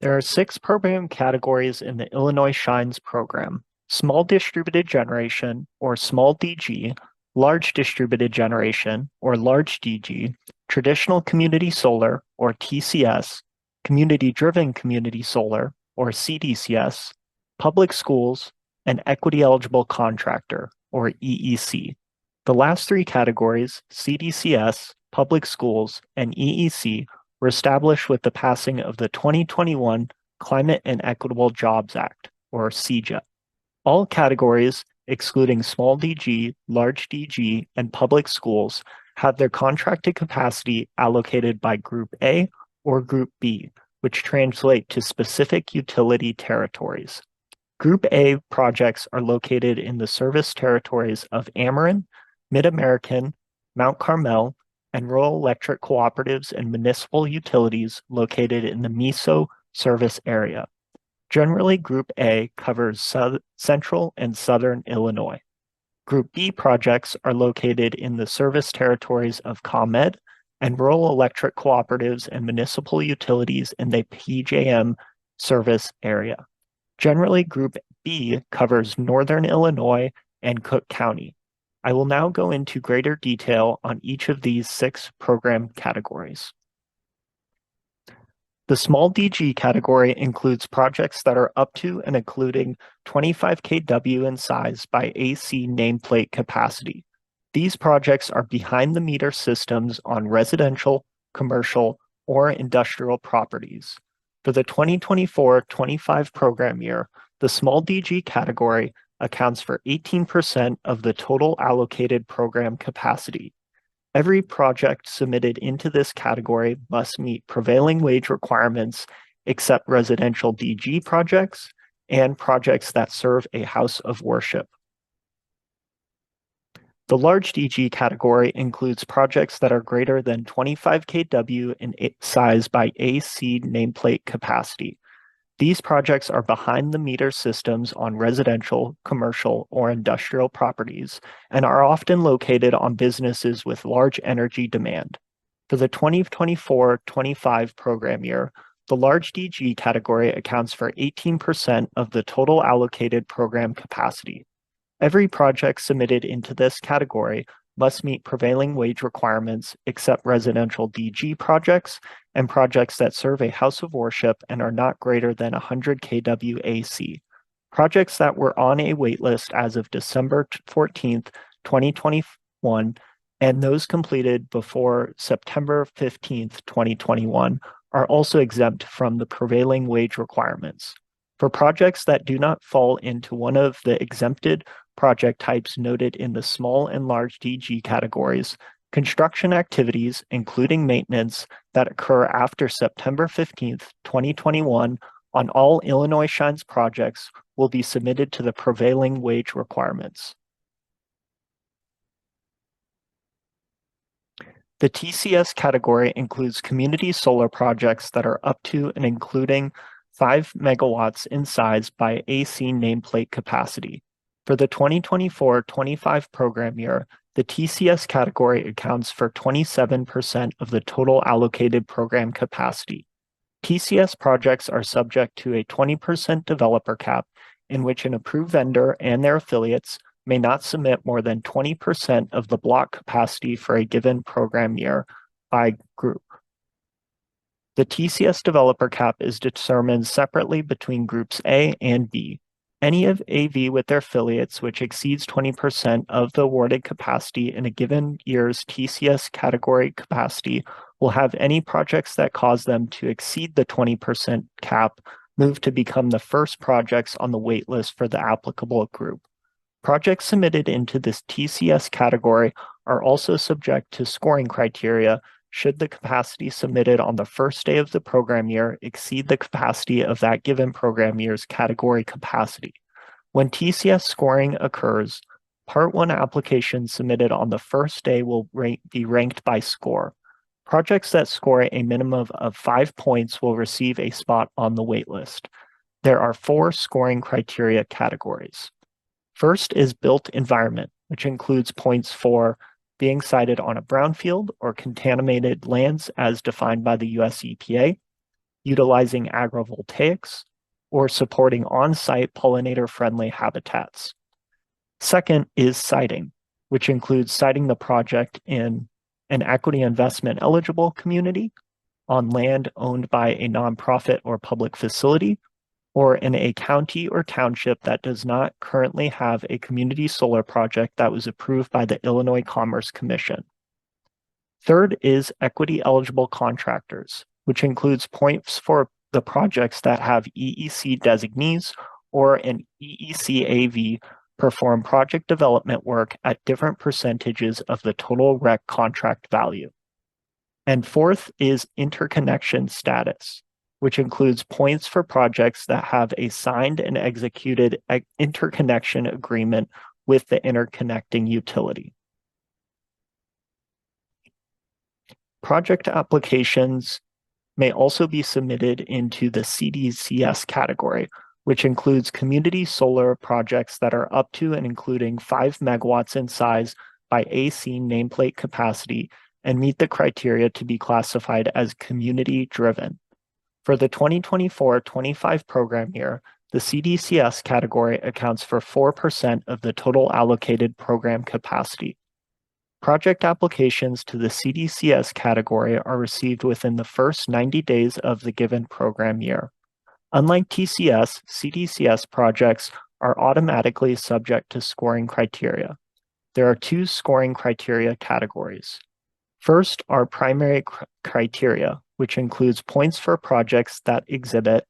There are 6 program categories in the Illinois Shines program: small distributed generation, or small DG, large distributed generation, or large DG, traditional community solar, or TCS, community-driven community solar, or CDCS, public schools, and equity-eligible contractor, or EEC. The last 3 categories, CDCS, public schools, and EEC, were established with the passing of the 2021 Climate and Equitable Jobs Act, or CEJA. All categories, excluding small DG, large DG, and public schools, have their contracted capacity allocated by Group A or Group B, which translate to specific utility territories. Group A projects are located in the service territories of Ameren, Mid-American, Mount Carmel, and rural electric cooperatives and municipal utilities located in the MISO service area. Generally, Group A covers central and southern Illinois. Group B projects are located in the service territories of ComEd and rural electric cooperatives and municipal utilities in the PJM service area. Generally, Group B covers northern Illinois and Cook County. I will now go into greater detail on each of these 6 program categories. The small DG category includes projects that are up to and including 25 kW in size by AC nameplate capacity. These projects are behind-the-meter systems on residential, commercial, or industrial properties. For the 2024-25 program year, the small DG category accounts for 18% of the total allocated program capacity. Every project submitted into this category must meet prevailing wage requirements except residential DG projects and projects that serve a house of worship. The large DG category includes projects that are greater than 25 kW in size by AC nameplate capacity. These projects are behind-the-meter systems on residential, commercial, or industrial properties and are often located on businesses with large energy demand. For the 2024-25 program year, the large DG category accounts for 18% of the total allocated program capacity. Every project submitted into this category must meet prevailing wage requirements except residential DG projects and projects that serve a house of worship and are not greater than 100 kW AC. Projects that were on a waitlist as of December 14th, 2021, and those completed before September 15th, 2021, are also exempt from the prevailing wage requirements. For projects that do not fall into one of the exempted project types noted in the small and large DG categories, construction activities, including maintenance, that occur after September 15th, 2021 on all Illinois Shines projects will be submitted to the prevailing wage requirements. The TCS category includes community solar projects that are up to and including 5 megawatts in size by AC nameplate capacity. For the 2024-25 program year, the TCS category accounts for 27% of the total allocated program capacity. TCS projects are subject to a 20% developer cap in which an approved vendor and their affiliates may not submit more than 20% of the block capacity for a given program year by group. The TCS developer cap is determined separately between groups A and B. Any of AV with their affiliates which exceeds 20% of the awarded capacity in a given year's TCS category capacity will have any projects that cause them to exceed the 20% cap move to become the first projects on the wait list for the applicable group. Projects submitted into this TCS category are also subject to scoring criteria should the capacity submitted on the first day of the program year exceed the capacity of that given program year's category capacity. When TCS scoring occurs, Part 1 applications submitted on the first day will be ranked by score. Projects that score a minimum of 5 points will receive a spot on the waitlist. There are 4 scoring criteria categories. First is built environment, which includes points for being sited on a brownfield or contaminated lands as defined by the US EPA, utilizing agrivoltaics, or supporting on-site pollinator-friendly habitats. Second is siting, which includes siting the project in an equity investment eligible community, on land owned by a nonprofit or public facility, or in a county or township that does not currently have a community solar project that was approved by the Illinois Commerce Commission. Third is equity eligible contractors, which includes points for the projects that have EEC designees or an EEC AV perform project development work at different percentages of the total REC contract value. And fourth is interconnection status, which includes points for projects that have a signed and executed interconnection agreement with the interconnecting utility. Project applications may also be submitted into the CDCS category, which includes community solar projects that are up to and including 5 megawatts in size by AC nameplate capacity and meet the criteria to be classified as community-driven. For the 2024-25 program year, the CDCS category accounts for 4% of the total allocated program capacity. Project applications to the CDCS category are received within the first 90 days of the given program year. Unlike TCS, CDCS projects are automatically subject to scoring criteria. There are 2 scoring criteria categories. First are primary criteria, which includes points for projects that exhibit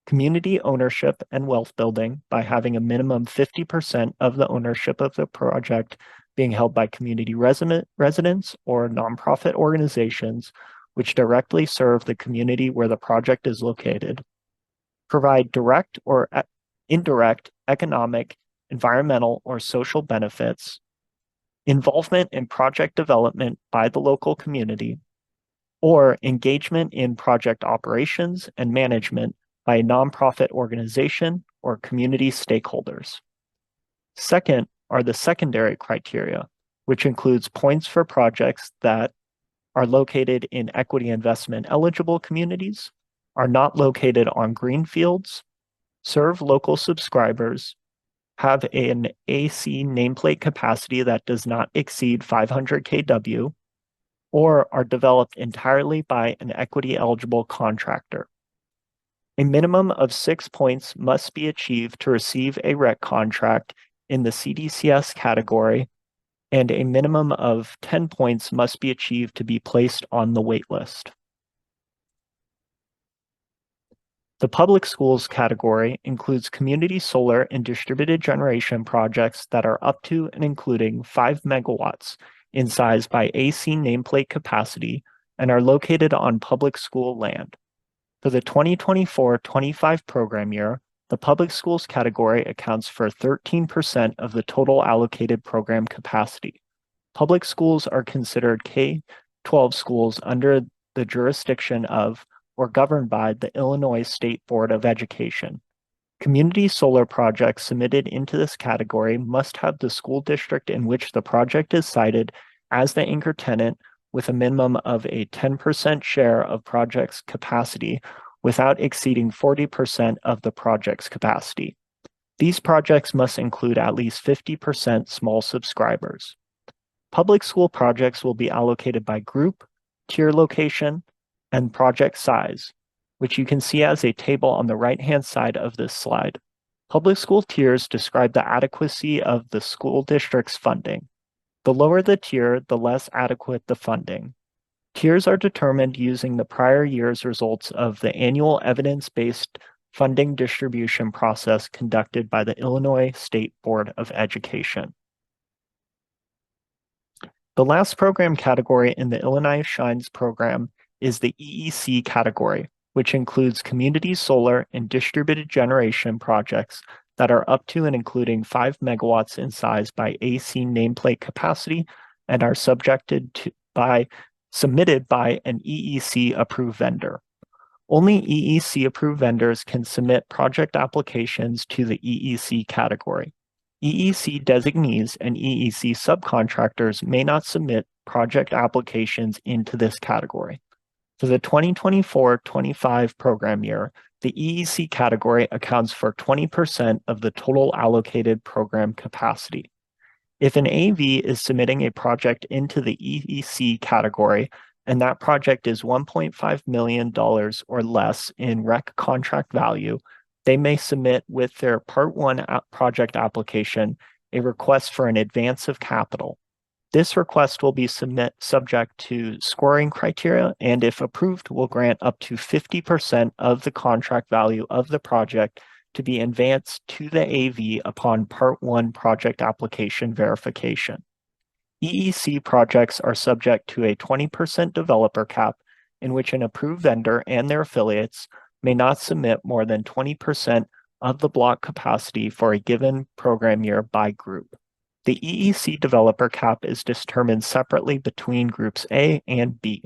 community ownership and wealth building by having a minimum 50% of the ownership of the project being held by community residents or nonprofit organizations which directly serve the community where the project is located, provide direct or indirect economic, environmental, or social benefits, involvement in project development by the local community, or engagement in project operations and management by a nonprofit organization or community stakeholders. Second are the secondary criteria, which includes points for projects that are located in equity investment eligible communities, are not located on green fields, serve local subscribers, have an AC nameplate capacity that does not exceed 500 kW, or are developed entirely by an equity eligible contractor. A minimum of 6 points must be achieved to receive a REC contract in the CDCS category, and a minimum of 10 points must be achieved to be placed on the waitlist. The public schools category includes community solar and distributed generation projects that are up to and including 5 megawatts in size by AC nameplate capacity and are located on public school land. For the 2024-25 program year, the public schools category accounts for 13% of the total allocated program capacity. Public schools are considered K-12 schools under the jurisdiction of or governed by the Illinois State Board of Education. Community solar projects submitted into this category must have the school district in which the project is cited as the anchor tenant with a minimum of a 10% share of project's capacity without exceeding 40% of the project's capacity. These projects must include at least 50% small subscribers. Public school projects will be allocated by group, tier location, and project size, which you can see as a table on the right-hand side of this slide. Public school tiers describe the adequacy of the school district's funding. The lower the tier, the less adequate the funding. Tiers are determined using the prior year's results of the annual evidence-based funding distribution process conducted by the Illinois State Board of Education. The last program category in the Illinois Shines program is the EEC category, which includes community solar and distributed generation projects that are up to and including 5 megawatts in size by AC nameplate capacity and are submitted by an EEC approved vendor. Only EEC approved vendors can submit project applications to the EEC category. EEC designees and EEC subcontractors may not submit project applications into this category. For the 2024-25 program year, the EEC category accounts for 20% of the total allocated program capacity. If an AV is submitting a project into the EEC category and that project is $1.5 million or less in REC contract value, they may submit with their Part 1 project application a request for an advance of capital. This request will be subject to scoring criteria, and if approved, will grant up to 50% of the contract value of the project to be advanced to the AV upon Part 1 project application verification. EEC projects are subject to a 20% developer cap, in which an approved vendor and their affiliates may not submit more than 20% of the block capacity for a given program year by group. The EEC developer cap is determined separately between groups A and B.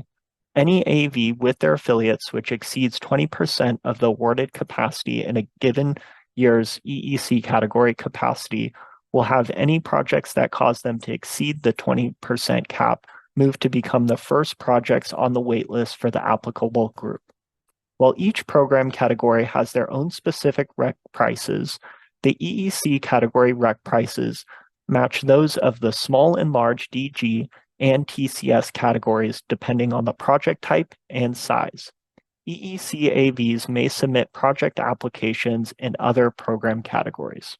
Any AV with their affiliates which exceeds 20% of the awarded capacity in a given year's EEC category capacity will have any projects that cause them to exceed the 20% cap move to become the first projects on the waitlist for the applicable group. While each program category has their own specific REC prices, the EEC category REC prices match those of the small and large DG and TCS categories depending on the project type and size. EEC AVs may submit project applications in other program categories.